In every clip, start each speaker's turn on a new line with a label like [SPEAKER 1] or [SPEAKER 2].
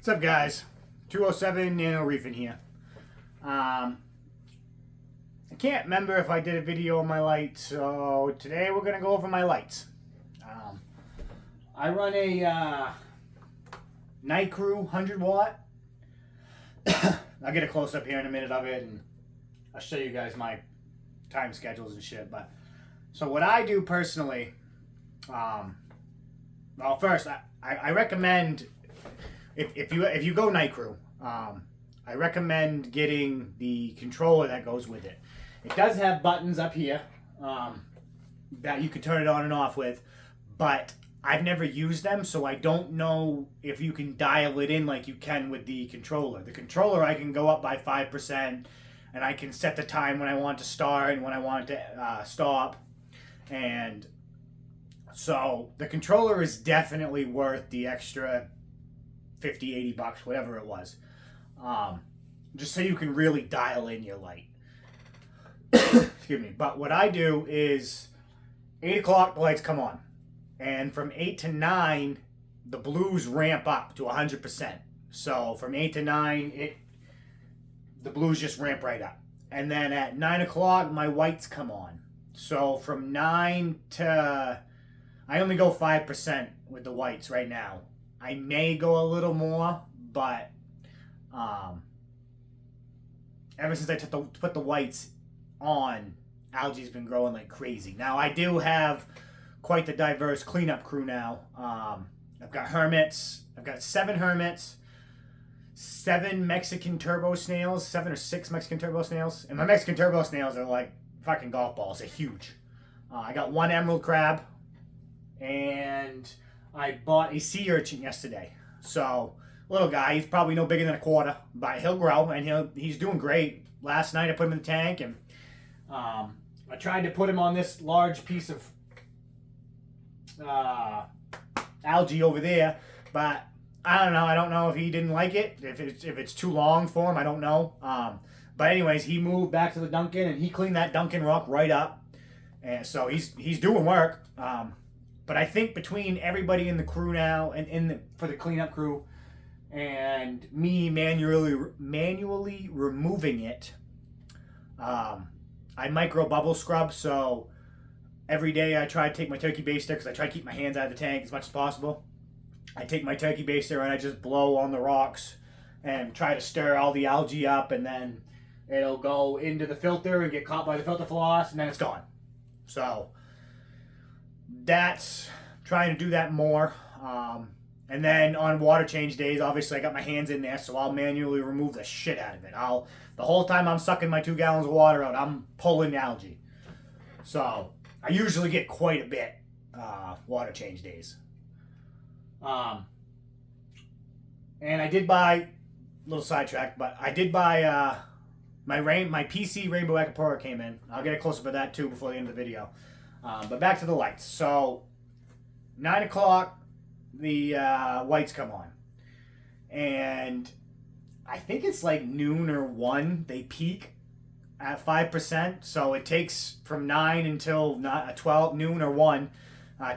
[SPEAKER 1] What's up, guys? 207 Nano Reefing here. I can't remember if I did a video on my lights, so today we're going to go over my lights. I run a Nicrew 100 watt. I'll get a close up here in a minute of it, and I'll show you guys my time schedules and shit. But so what I do personally, well, first I recommend if you go Nicrew, I recommend getting the controller that goes with it. It does have buttons up here that you can turn it on and off with, but I've never used them, so I don't know if you can dial it in like you can with the controller. The controller, I can go up by 5%, and I can set the time when I want to start and when I want to stop. And so the controller is definitely worth the extra 50, 80 bucks, whatever it was. Just so you can really dial in your light. Excuse me. But what I do is 8 o'clock, the lights come on. And from 8 to 9, the blues ramp up to 100%. So from 8 to 9, the blues just ramp right up. And then at 9 o'clock, my whites come on. So from 9 to... I only go 5% with the whites right now. I may go a little more, but ever since I put the whites on, algae's been growing like crazy. Now, I do have quite the diverse cleanup crew now. I've got hermits. I've got 7 hermits, 7 Mexican turbo snails, 7 or 6 Mexican turbo snails. And my Mexican turbo snails are like fucking golf balls. They're huge. I got 1 emerald crab, and I bought a sea urchin yesterday. So, little guy, he's probably no bigger than a quarter, but he'll grow, and he's doing great. Last night I put him in the tank, and I tried to put him on this large piece of algae over there, but I don't know. I don't know if he didn't like it, if it's too long for him. I don't know. But anyways, he moved back to the Duncan, and he cleaned that Duncan rock right up, and so he's doing work. But I think between everybody in the crew now and for the cleanup crew and me manually removing it, I micro bubble scrub. So every day I try to take my turkey baster, because I try to keep my hands out of the tank as much as possible. I take my turkey baster and I just blow on the rocks and try to stir all the algae up, and then it'll go into the filter and get caught by the filter floss, and then it's gone. So that's trying to do that more. And then on water change days, obviously I got my hands in there, so I'll manually remove the shit out of it. The whole time I'm sucking my 2 gallons of water out, I'm pulling algae. So I usually get quite a bit water change days. And I did buy, a little sidetrack, but I did buy my PC Rainbow Acapora came in. I'll get a close up of that too before the end of the video. But back to the lights. So 9 o'clock, the whites come on, and I think it's like noon or 1 they peak at 5%. So it takes from 9 until 12 noon or 1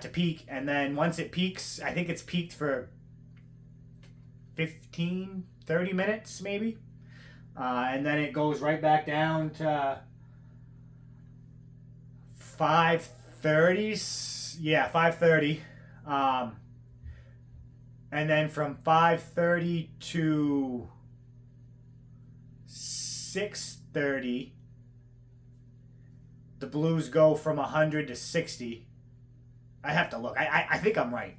[SPEAKER 1] to peak, and then once it peaks, I think it's peaked for 15-30 minutes maybe, and then it goes right back down to 5:30. Yeah, 5:30. And then from 5:30 to 6:30, the blues go from 100 to 60. I have to look. I think I'm right.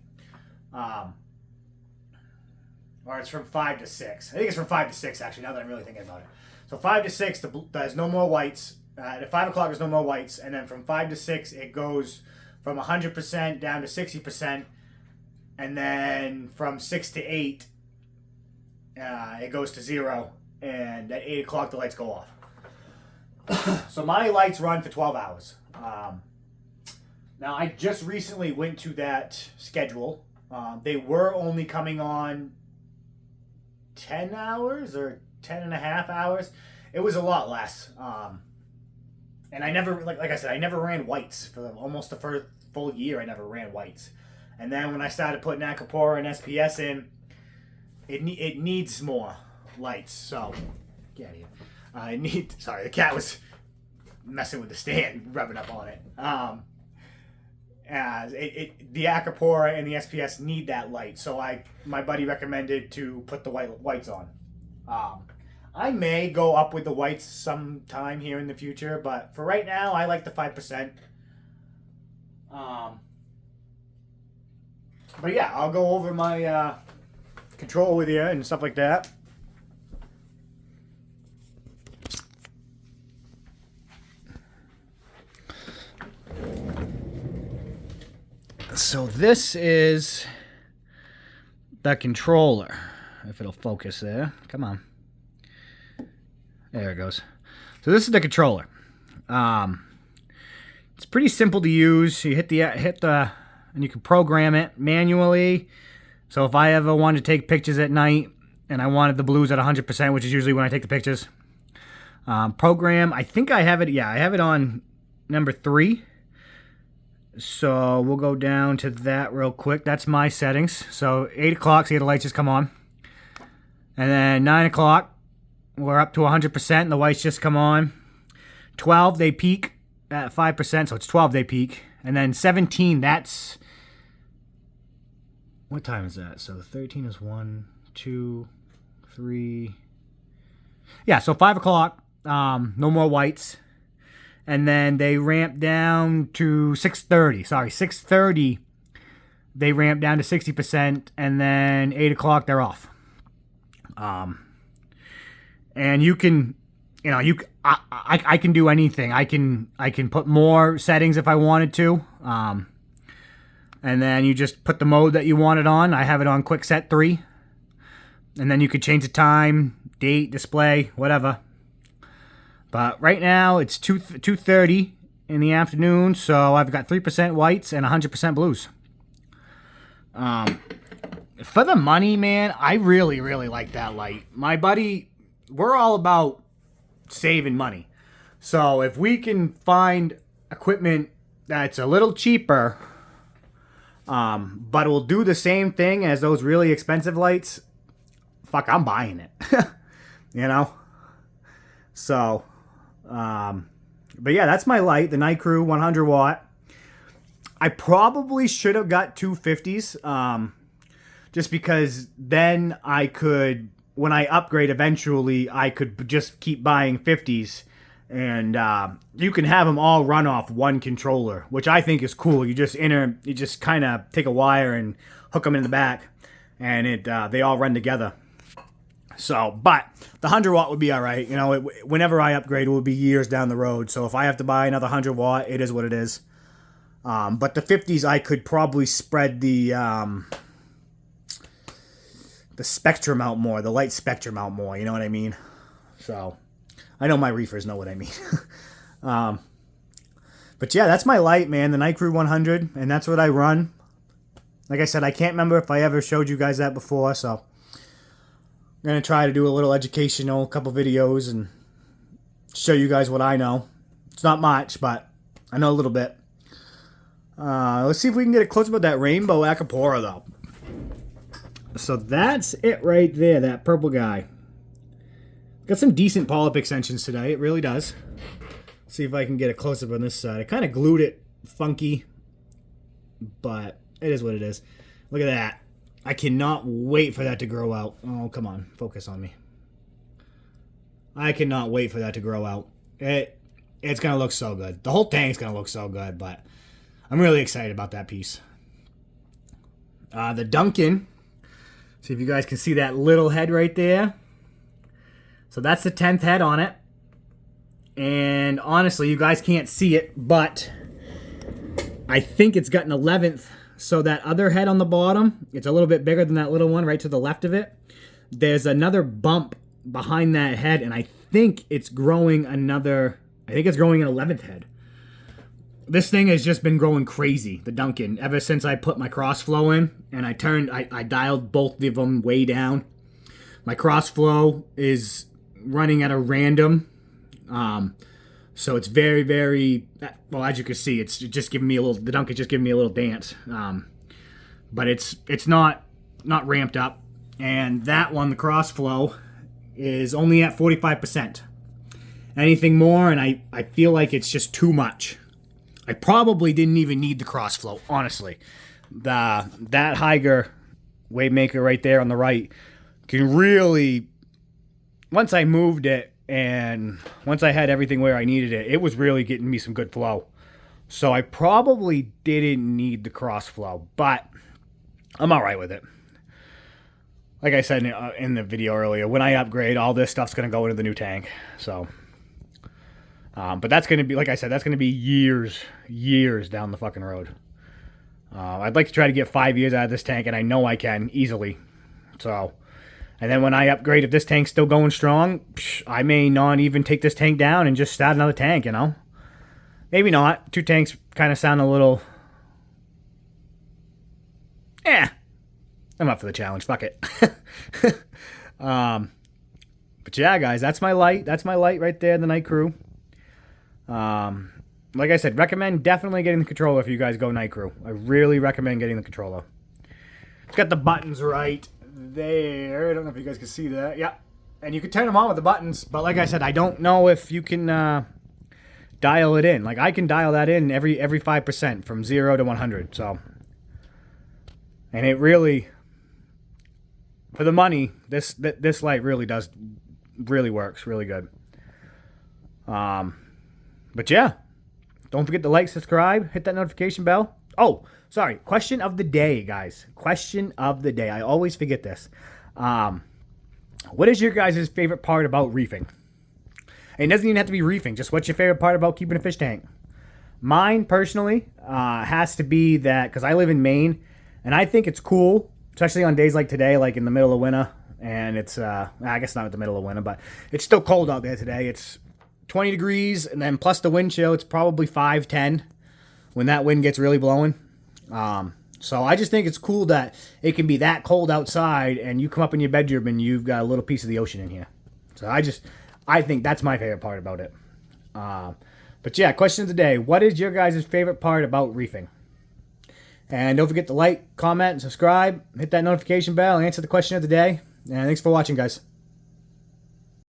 [SPEAKER 1] Or it's from 5 to 6. I think it's from 5 to 6, actually, now that I'm really thinking about it. So 5 to 6, there's no more whites. At 5 o'clock, there's no more whites. And then from 5 to 6, it goes from 100% down to 60%. And then from 6 to 8, it goes to 0. And at 8 o'clock, the lights go off. So my lights run for 12 hours. Now, I just recently went to that schedule. They were only coming on 10 hours or 10 and a half hours. It was a lot less. And I never, like I said, I never ran whites for almost the first full year. I never ran whites. And then when I started putting Acapora and SPS in, it needs more lights. So get out of here. Sorry, the cat was messing with the stand, rubbing up on it. The Acapora and the SPS need that light, so my buddy recommended to put the whites on. I may go up with the whites sometime here in the future, but for right now, I like the 5%. But yeah, I'll go over my control with you and stuff like that. So this is the controller, if it'll focus there. Come on. There it goes. So this is the controller. It's pretty simple to use. You hit the and you can program it manually. So if I ever wanted to take pictures at night and I wanted the blues at 100%, which is usually when I take the pictures, program, I think I have it, yeah, I have it on number 3. So we'll go down to that real quick. That's my settings. So 8 o'clock, see the lights just come on. And then 9 o'clock, we're up to 100%, and the lights just come on. 12, they peak at 5%, so it's 12 they peak. And then 17, that's... What time is that? So 13 is 1, 2, 3... Yeah, so 5 o'clock, no more whites. And then they ramp down to 6:30. Sorry, 6:30, they ramp down to 60%, and then 8 o'clock, they're off. And you can, I can do anything. I can put more settings if I wanted to. And then you just put the mode that you want it on. I have it on quick set 3. And then you could change the time, date, display, whatever. But right now it's 2:30 in the afternoon, so I've got 3% whites and 100% blues. For the money, man, I really, really like that light. My buddy, we're all about saving money. So if we can find equipment that's a little cheaper, but will do the same thing as those really expensive lights, fuck, I'm buying it. So, but yeah, that's my light, the Nicrew 100 watt. I probably should have got 250s, just because then I could, when I upgrade eventually, I could just keep buying 50s, and you can have them all run off one controller, which I think is cool. You just kind of take a wire and hook them in the back, and they all run together. So, but the 100 watt would be all right. Whenever I upgrade, it will be years down the road. So if I have to buy another 100 watt, it is what it is. But the 50s, I could probably spread the spectrum out more, the light spectrum out more. You know what I mean? So I know my reefers know what I mean. But yeah, that's my light, man. The Nicrew 100, and that's what I run. Like I said, I can't remember if I ever showed you guys that before, so I'm going to try to do a little educational couple videos and show you guys what I know. It's not much, but I know a little bit. Let's see if we can get a close-up of that rainbow Acapora, though. So that's it right there, that purple guy. Got some decent polyp extensions today. It really does. Let's see if I can get a close-up on this side. I kind of glued it funky, but it is what it is. Look at that. I cannot wait for that to grow out. Oh, come on. Focus on me. I cannot wait for that to grow out. It's going to look so good. The whole tank's going to look so good, but I'm really excited about that piece. The Duncan. See if you guys can see that little head right there. So that's the 10th head on it. And honestly, you guys can't see it, but I think it's got an 11th. So that other head on the bottom, it's a little bit bigger than that little one right to the left of it. There's another bump behind that head, and I think it's growing another, I think it's growing an 11th head. This thing has just been growing crazy, the Duncan, ever since I put my cross flow in, and I dialed both of them way down. My cross flow is running at a random, so it's very, very, well, as you can see, it's just giving me a little, the Duncan's just giving me a little dance. But it's not ramped up. And that one, the cross flow, is only at 45%. Anything more, and I feel like it's just too much. I probably didn't even need the cross flow, honestly. That Higer wave maker right there on the right can really, once I moved it and once I had everything where I needed it, it was really getting me some good flow. So I probably didn't need the cross flow, but I'm all right with it. Like I said in the video earlier, when I upgrade, all this stuff's going to go into the new tank. So, but that's going to be, like I said, that's going to be years down the fucking road. I'd like to try to get 5 years out of this tank, and I know I can easily. So, and then when I upgrade, if this tank's still going strong, I may not even take this tank down and just start another tank, you know? Maybe not. 2 tanks kind of sound a little... I'm up for the challenge. Fuck it. But yeah, guys, that's my light. That's my light right there, the Nicrew. Like I said, recommend definitely getting the controller if you guys go Nicrew. I really recommend getting the controller. It's got the buttons right there. I don't know if you guys can see that. Yeah. And you can turn them on with the buttons. But like I said, I don't know if you can dial it in. Like I can dial that in every 5% from 0 to 100. So, and it really... For the money, this light really works really good. But yeah, don't forget to like, subscribe, hit that notification bell. Oh, sorry, question of the day, guys. Question of the day. I always forget this. What is your guys' favorite part about reefing? And it doesn't even have to be reefing. Just what's your favorite part about keeping a fish tank? Mine, personally, has to be that, because I live in Maine, and I think it's cool, especially on days like today, like in the middle of winter, and it's, I guess not in the middle of winter, but it's still cold out there today. It's 20 degrees, and then plus the wind chill, it's probably 5, 10 when that wind gets really blowing. So I just think it's cool that it can be that cold outside, and you come up in your bedroom, and you've got a little piece of the ocean in here. So I think that's my favorite part about it. But yeah, question of the day. What is your guys' favorite part about reefing? And don't forget to like, comment, and subscribe. Hit that notification bell and answer the question of the day. And thanks for watching, guys.